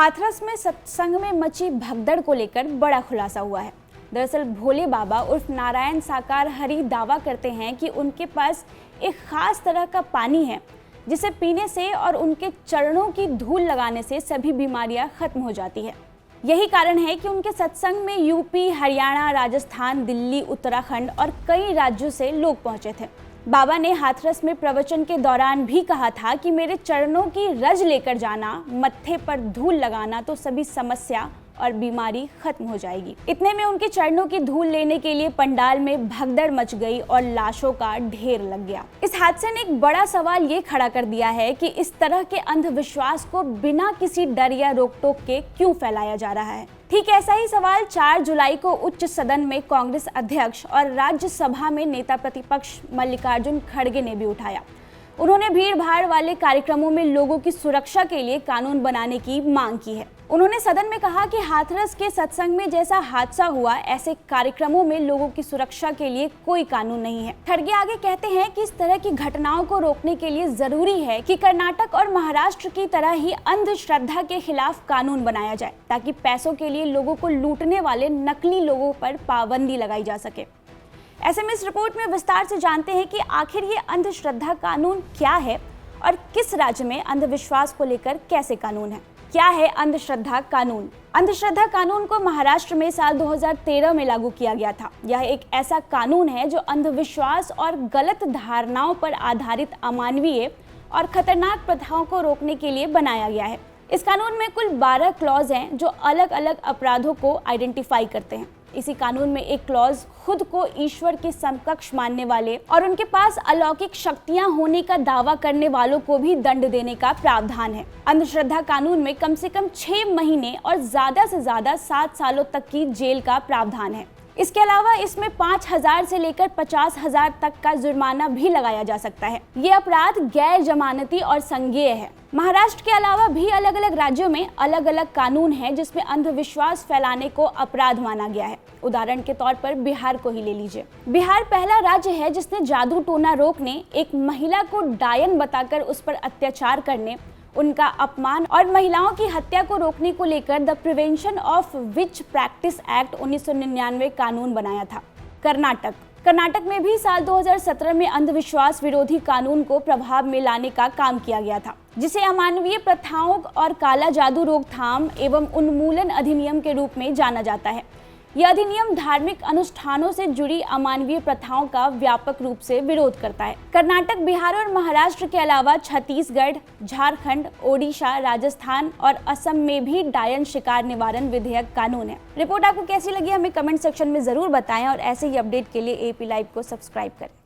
हाथरस में सत्संग में मची भगदड़ को लेकर बड़ा खुलासा हुआ है। दरअसल भोले बाबा उर्फ नारायण साकार हरि दावा करते हैं कि उनके पास एक खास तरह का पानी है जिसे पीने से और उनके चरणों की धूल लगाने से सभी बीमारियां खत्म हो जाती है। यही कारण है कि उनके सत्संग में यूपी, हरियाणा, राजस्थान, दिल्ली, उत्तराखंड और कई राज्यों से लोग पहुंचे थे। बाबा ने हाथरस में प्रवचन के दौरान भी कहा था कि मेरे चरणों की रज लेकर जाना, मत्थे पर धूल लगाना तो सभी समस्या और बीमारी खत्म हो जाएगी। इतने में उनके चरणों की धूल लेने के लिए पंडाल में भगदड़ मच गई और लाशों का ढेर लग गया। इस हादसे ने एक बड़ा सवाल ये खड़ा कर दिया है कि इस तरह के अंधविश्वास को बिना किसी डर या रोक टोक के क्यों फैलाया जा रहा है। ठीक ऐसा ही सवाल 4 जुलाई को उच्च सदन में कांग्रेस अध्यक्ष और राज्यसभा में नेता प्रतिपक्ष मल्लिकार्जुन खड़गे ने भी उठाया। उन्होंने भीड़ भाड़ वाले कार्यक्रमों में लोगों की सुरक्षा के लिए कानून बनाने की मांग की है। उन्होंने सदन में कहा कि हाथरस के सत्संग में जैसा हादसा हुआ, ऐसे कार्यक्रमों में लोगों की सुरक्षा के लिए कोई कानून नहीं है। खड़गे आगे कहते हैं कि इस तरह की घटनाओं को रोकने के लिए जरूरी है कि कर्नाटक और महाराष्ट्र की तरह ही अंधश्रद्धा के खिलाफ कानून बनाया जाए, ताकि पैसों के लिए लोगों को लूटने वाले नकली लोगों पर पाबंदी लगाई जा सके। ऐसे में इस रिपोर्ट में विस्तार से जानते हैं कि आखिर ये अंधश्रद्धा कानून क्या है और किस राज्य में अंधविश्वास को लेकर कैसे कानून है। क्या है अंधश्रद्धा कानून? अंधश्रद्धा कानून को महाराष्ट्र में साल 2013 में लागू किया गया था। यह एक ऐसा कानून है जो अंधविश्वास और गलत धारणाओं पर आधारित अमानवीय और खतरनाक प्रथाओं को रोकने के लिए बनाया गया है। इस कानून में कुल 12 क्लॉज हैं जो अलग अलग अपराधों को आइडेंटिफाई करते हैं। इसी कानून में एक क्लॉज खुद को ईश्वर के समकक्ष मानने वाले और उनके पास अलौकिक शक्तियां होने का दावा करने वालों को भी दंड देने का प्रावधान है। अंधश्रद्धा कानून में कम से कम 6 महीने और ज्यादा से ज्यादा 7 सालों तक की जेल का प्रावधान है। इसके अलावा इसमें 5,000 से लेकर 50,000 तक का जुर्माना भी लगाया जा सकता है। ये अपराध गैर जमानती और संज्ञेय है। महाराष्ट्र के अलावा भी अलग अलग राज्यों में अलग अलग कानून हैं जिसमें अंधविश्वास फैलाने को अपराध माना गया है। उदाहरण के तौर पर बिहार को ही ले लीजिए। बिहार पहला राज्य है जिसने जादू टोना रोकने, एक महिला को डायन बताकर उस पर अत्याचार करने, उनका अपमान और महिलाओं की हत्या को रोकने को लेकर the prevention of which practice act 1999 कानून बनाया था। कर्नाटक में भी साल 2017 में अंधविश्वास विरोधी कानून को प्रभाव में लाने का काम किया गया था, जिसे अमानवीय प्रथाओं और काला जादू रोकथाम एवं उन्मूलन अधिनियम के रूप में जाना जाता है। यह अधिनियम धार्मिक अनुष्ठानों से जुड़ी अमानवीय प्रथाओं का व्यापक रूप से विरोध करता है। कर्नाटक, बिहार और महाराष्ट्र के अलावा छत्तीसगढ़, झारखंड, ओडिशा, राजस्थान और असम में भी डायन शिकार निवारण विधेयक कानून है। रिपोर्ट आपको कैसी लगी हमें कमेंट सेक्शन में जरूर बताएं और ऐसे ही अपडेट के लिए AP लाइव को सब्सक्राइब करें।